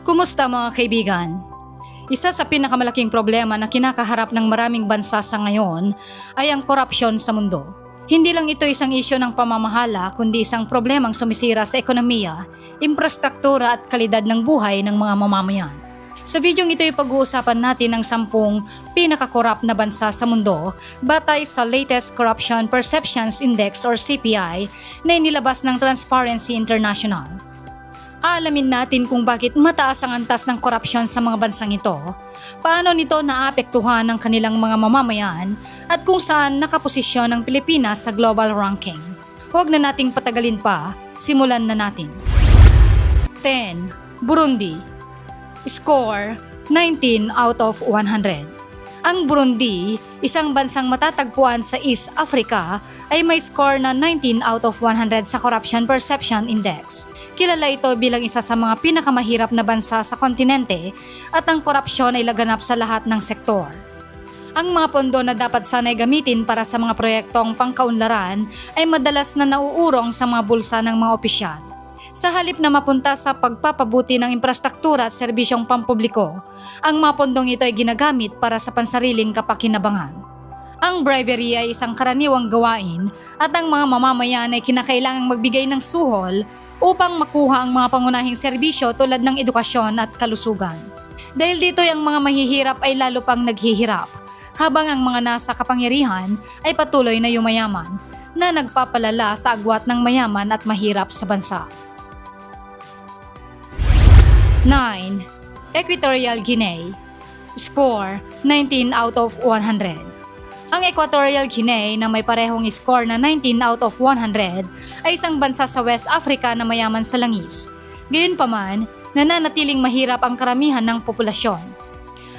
Kumusta mga kaibigan? Isa sa pinakamalaking problema na kinakaharap ng maraming bansa sa ngayon ay ang korupsyon sa mundo. Hindi lang ito isang isyu ng pamamahala kundi isang problemang sumisira sa ekonomiya, infrastruktura at kalidad ng buhay ng mga mamamayan. Sa videong ito ay pag-uusapan natin ang 10 pinakakorap na bansa sa mundo batay sa latest Corruption Perceptions Index or CPI na inilabas ng Transparency International. Aalamin natin kung bakit mataas ang antas ng korupsyon sa mga bansang ito, paano nito naapektuhan ang kanilang mga mamamayan at kung saan nakaposisyon ang Pilipinas sa global ranking. Huwag na nating patagalin pa, simulan na natin. 10. Burundi. Score 19 out of 100. Ang Burundi, isang bansang matatagpuan sa East Africa, ay may score na 19 out of 100 sa Corruption Perception Index. Kilala ito bilang isa sa mga pinakamahirap na bansa sa kontinente at ang korupsyon ay laganap sa lahat ng sektor. Ang mga pondo na dapat sanay gamitin para sa mga proyektong pangkaunlaran ay madalas na nauurong sa mga bulsa ng mga opisyal. Sa halip na mapunta sa pagpapabuti ng infrastruktura at serbisyong pampubliko, ang mga pondong ito ay ginagamit para sa pansariling kapakinabangan. Ang bribery ay isang karaniwang gawain at ang mga mamamayan ay kinakailangang magbigay ng suhol upang makuha ang mga pangunahing serbisyo tulad ng edukasyon at kalusugan. Dahil dito ang mga mahihirap ay lalo pang naghihirap, habang ang mga nasa kapangyarihan ay patuloy na yumayaman na nagpapalala sa agwat ng mayaman at mahirap sa bansa. 9. Equatorial Guinea. Score 19 out of 100. Ang Equatorial Guinea na may parehong score na 19 out of 100 ay isang bansa sa West Africa na mayaman sa langis. Gayunpaman, nananatiling mahirap ang karamihan ng populasyon.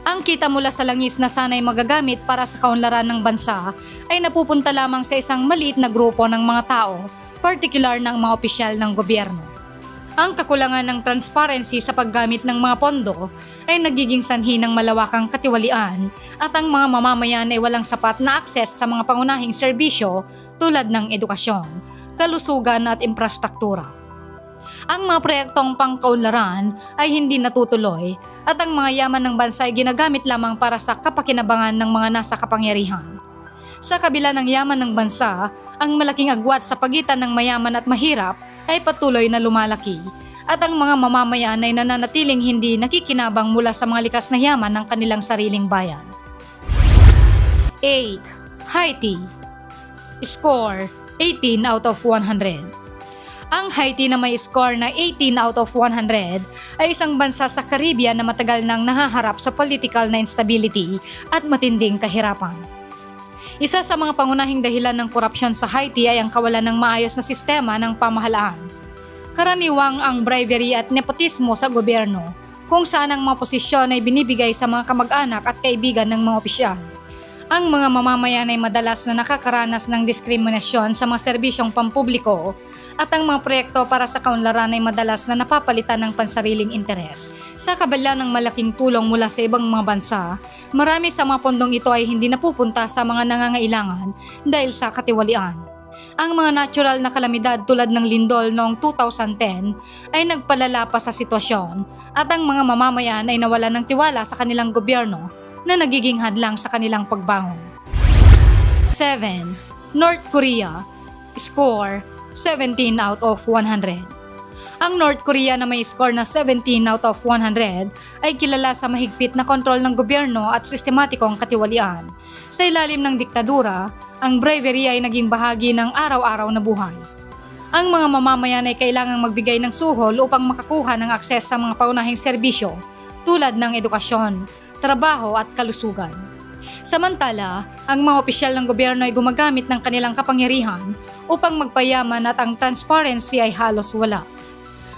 Ang kita mula sa langis na sana'y magagamit para sa kaunlaran ng bansa ay napupunta lamang sa isang maliit na grupo ng mga tao, partikular ng mga opisyal ng gobyerno. Ang kakulangan ng transparency sa paggamit ng mga pondo ay nagiging sanhi ng malawakang katiwalian at ang mga mamamayan ay walang sapat na akses sa mga pangunahing serbisyo tulad ng edukasyon, kalusugan at infrastruktura. Ang mga proyektong pangkaunlaran ay hindi natutuloy at ang mga yaman ng bansa ay ginagamit lamang para sa kapakinabangan ng mga nasa kapangyarihan. Sa kabila ng yaman ng bansa, ang malaking agwat sa pagitan ng mayaman at mahirap ay patuloy na lumalaki at ang mga mamamayan ay nananatiling hindi nakikinabang mula sa mga likas na yaman ng kanilang sariling bayan. 8. Haiti. Score 18 out of 100. Ang Haiti na may score na 18 out of 100 ay isang bansa sa Caribbean na matagal nang nahaharap sa political na instability at matinding kahirapan. Isa sa mga pangunahing dahilan ng korupsyon sa Haiti ay ang kawalan ng maayos na sistema ng pamahalaan. Karaniwang ang bribery at nepotismo sa gobyerno, kung saan ang mga posisyon ay binibigay sa mga kamag-anak at kaibigan ng mga opisyal. Ang mga mamamayan ay madalas na nakakaranas ng diskriminasyon sa mga serbisyong pampubliko at ang mga proyekto para sa kaunlaran ay madalas na napapalitan ng pansariling interes. Sa kabila ng malaking tulong mula sa ibang mga bansa, marami sa mga pondong ito ay hindi napupunta sa mga nangangailangan dahil sa katiwalian. Ang mga natural na kalamidad tulad ng lindol noong 2010 ay nagpalala pa sa sitwasyon at ang mga mamamayan ay nawalan ng tiwala sa kanilang gobyerno na nagiging hadlang sa kanilang pagbangon. 7. North Korea. Score 17 out of 100. Ang North Korea na may score na 17 out of 100 ay kilala sa mahigpit na kontrol ng gobyerno at sistematikong katiwalian. Sa ilalim ng diktadura, ang bribery ay naging bahagi ng araw-araw na buhay. Ang mga mamamayan ay kailangang magbigay ng suhol upang makakuha ng akses sa mga paunahing serbisyo tulad ng edukasyon, trabaho at kalusugan. Samantala, ang mga opisyal ng gobyerno ay gumagamit ng kanilang kapangyarihan upang magpayaman at ang transparency ay halos wala.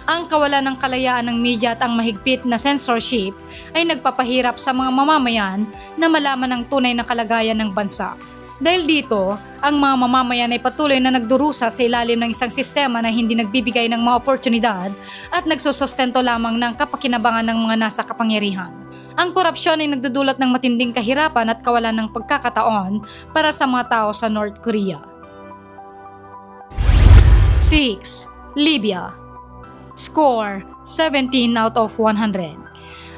Ang kawalan ng kalayaan ng media at ang mahigpit na censorship ay nagpapahirap sa mga mamamayan na malaman ang tunay na kalagayan ng bansa. Dahil dito, ang mga mamamayan ay patuloy na nagdurusa sa ilalim ng isang sistema na hindi nagbibigay ng mga oportunidad at nagsusustento lamang ng kapakinabangan ng mga nasa kapangyarihan. Ang korupsyon ay nagdudulot ng matinding kahirapan at kawalan ng pagkakataon para sa mga tao sa North Korea. 6. Libya. Score 17 out of 100.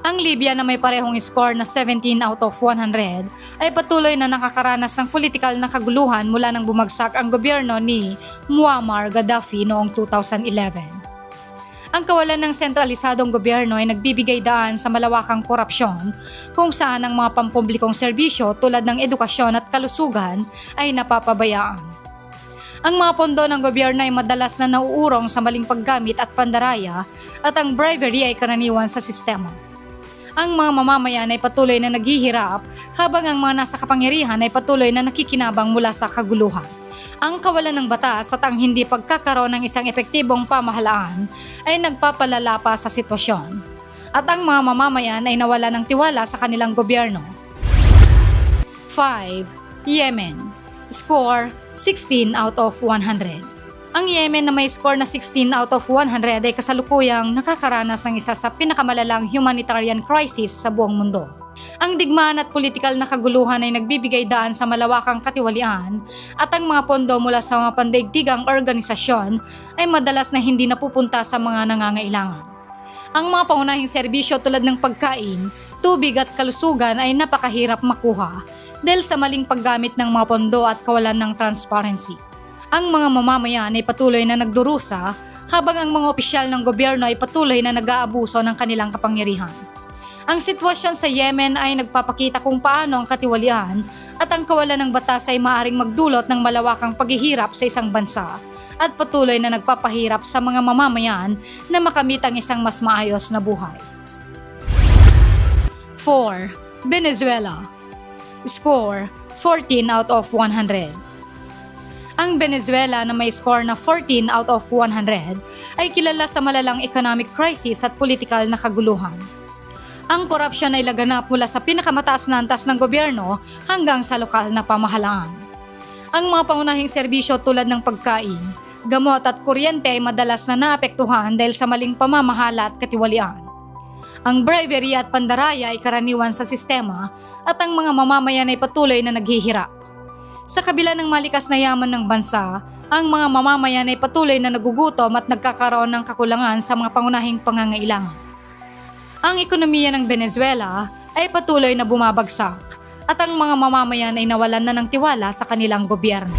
Ang Libya na may parehong score na 17 out of 100 ay patuloy na nakakaranas ng politikal na kaguluhan mula nang bumagsak ang gobyerno ni Muammar Gaddafi noong 2011. Ang kawalan ng sentralisadong gobyerno ay nagbibigay daan sa malawakang korupsyon kung saan ang mga pampublikong serbisyo tulad ng edukasyon at kalusugan ay napapabayaan. Ang mga pondo ng gobyerno ay madalas na nauurong sa maling paggamit at pandaraya at ang bribery ay karaniwan sa sistema. Ang mga mamamayan ay patuloy na naghihirap habang ang mga nasa kapangyarihan ay patuloy na nakikinabang mula sa kaguluhan. Ang kawalan ng batas at ang hindi pagkakaroon ng isang epektibong pamahalaan ay nagpapalala pa sa sitwasyon. At ang mga mamamayan ay nawala ng tiwala sa kanilang gobyerno. 5. Yemen. Score 16 out of 100. Ang Yemen na may score na 16 out of 100 ay kasalukuyang nakakaranas ng isa sa pinakamalalang humanitarian crisis sa buong mundo. Ang digmaan at politikal na kaguluhan ay nagbibigay daan sa malawakang katiwalian at ang mga pondo mula sa mga pandaigdigang organisasyon ay madalas na hindi napupunta sa mga nangangailangan. Ang mga pangunahing serbisyo tulad ng pagkain, tubig at kalusugan ay napakahirap makuha dahil sa maling paggamit ng mga pondo at kawalan ng transparency. Ang mga mamamayan ay patuloy na nagdurusa habang ang mga opisyal ng gobyerno ay patuloy na nag-aabuso ng kanilang kapangyarihan. Ang sitwasyon sa Yemen ay nagpapakita kung paano ang katiwalian at ang kawalan ng batas ay maaaring magdulot ng malawakang paghihirap sa isang bansa at patuloy na nagpapahirap sa mga mamamayan na makamit ang isang mas maayos na buhay. 4. Venezuela. Score 14 out of 100. Ang Venezuela na may score na 14 out of 100 ay kilala sa malalang economic crisis at politikal na kaguluhan. Ang korupsyon ay laganap mula sa pinakamataas na antas ng gobyerno hanggang sa lokal na pamahalaan. Ang mga pangunahing serbisyo tulad ng pagkain, gamot at kuryente ay madalas na naapektuhan dahil sa maling pamamahala at katiwalian. Ang bribery at pandaraya ay karaniwan sa sistema at ang mga mamamayan ay patuloy na naghihirap. Sa kabila ng malikas na yaman ng bansa, ang mga mamamayan ay patuloy na nagugutom at nagkakaroon ng kakulangan sa mga pangunahing pangangailangan. Ang ekonomiya ng Venezuela ay patuloy na bumabagsak at ang mga mamamayan ay nawalan na ng tiwala sa kanilang gobyerno.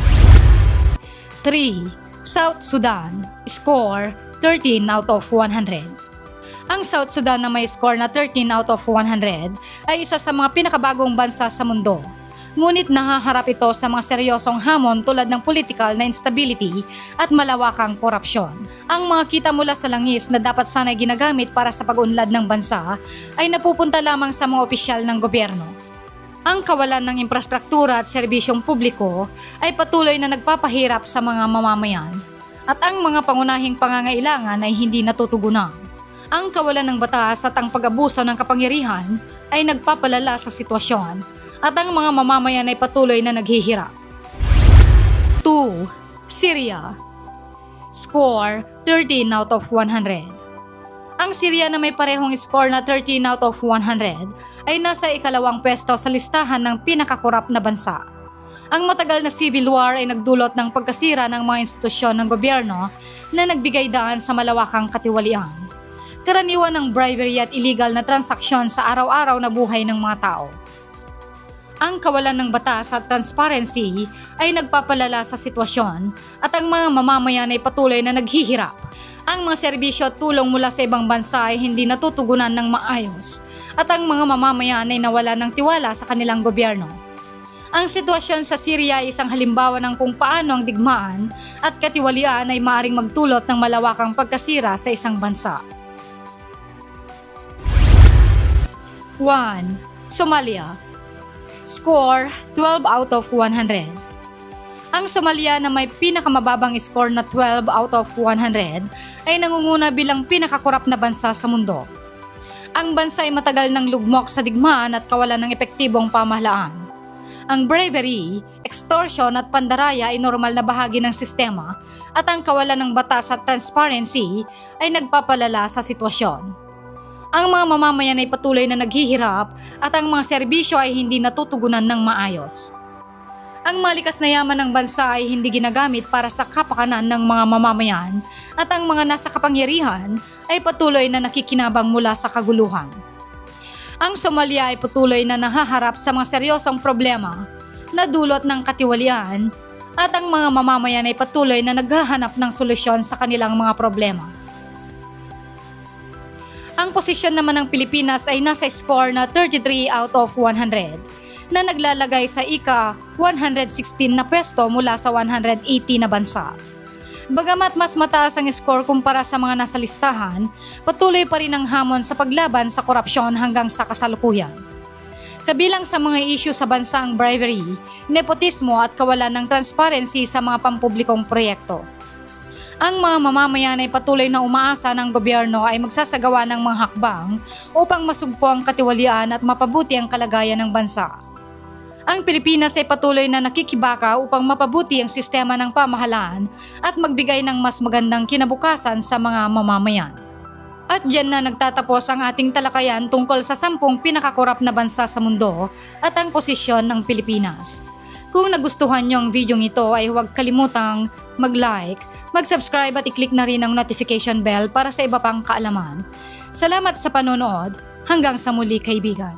3. South Sudan. Score 13 out of 100. Ang South Sudan na may score na 13 out of 100 ay isa sa mga pinakabagong bansa sa mundo. Ngunit nahaharap ito sa mga seryosong hamon tulad ng political na instability at malawakang korupsyon. Ang mga kita mula sa langis na dapat sana'y ginagamit para sa pag-unlad ng bansa ay napupunta lamang sa mga opisyal ng gobyerno. Ang kawalan ng infrastruktura at serbisyong publiko ay patuloy na nagpapahirap sa mga mamamayan at ang mga pangunahing pangangailangan ay hindi natutugunan. Ang kawalan ng batas at ang pag-abuso ng kapangyarihan ay nagpapalala sa sitwasyon at ang mga mamamayan ay patuloy na naghihirap. 2. Syria. Score 13 out of 100. Ang Syria na may parehong score na 13 out of 100 ay nasa ikalawang pwesto sa listahan ng pinakakorap na bansa. Ang matagal na civil war ay nagdulot ng pagkasira ng mga institusyon ng gobyerno na nagbigay daan sa malawakang katiwalian. Karaniwan ng bribery at illegal na transaksyon sa araw-araw na buhay ng mga tao. Ang kawalan ng batas at transparency ay nagpapalala sa sitwasyon at ang mga mamamayan ay patuloy na naghihirap. Ang mga serbisyo at tulong mula sa ibang bansa ay hindi natutugunan ng maayos at ang mga mamamayan ay nawala ng tiwala sa kanilang gobyerno. Ang sitwasyon sa Syria ay isang halimbawa ng kung paano ang digmaan at katiwalian ay maaaring magdulot ng malawakang pagkasira sa isang bansa. 1. Somalia. Score 12 out of 100. Ang Somalia na may pinakamababang score na 12 out of 100 ay nangunguna bilang pinakakorap na bansa sa mundo. Ang bansa ay matagal nang lugmok sa digmaan at kawalan ng epektibong pamahalaan. Ang bravery, extortion at pandaraya ay normal na bahagi ng sistema at ang kawalan ng batas at transparency ay nagpapalala sa sitwasyon. Ang mga mamamayan ay patuloy na naghihirap at ang mga serbisyo ay hindi natutugunan ng maayos. Ang malikas na yaman ng bansa ay hindi ginagamit para sa kapakanan ng mga mamamayan at ang mga nasa kapangyarihan ay patuloy na nakikinabang mula sa kaguluhan. Ang Somalia ay patuloy na nahaharap sa mga seryosong problema na dulot ng katiwalian at ang mga mamamayan ay patuloy na naghahanap ng solusyon sa kanilang mga problema. Ang posisyon naman ng Pilipinas ay nasa score na 33 out of 100 na naglalagay sa ika-116 na pwesto mula sa 180 na bansa. Bagamat mas mataas ang score kumpara sa mga nasa listahan, patuloy pa rin ang hamon sa paglaban sa korupsyon hanggang sa kasalukuyan. Kabilang sa mga issue sa bansa ang bribery, nepotismo at kawalan ng transparency sa mga pampublikong proyekto. Ang mga mamamayan ay patuloy na umaasa ng gobyerno ay magsasagawa ng mga hakbang upang masugpo ang katiwalian at mapabuti ang kalagayan ng bansa. Ang Pilipinas ay patuloy na nakikibaka upang mapabuti ang sistema ng pamahalaan at magbigay ng mas magandang kinabukasan sa mga mamamayan. At diyan na nagtatapos ang ating talakayan tungkol sa 10 pinakakorap na bansa sa mundo at ang posisyon ng Pilipinas. Kung nagustuhan niyo ang video ito ay huwag kalimutang mag-like, mag-subscribe at i-click na rin ang notification bell para sa iba pang kaalaman. Salamat sa panonood. Hanggang sa muli, kaibigan.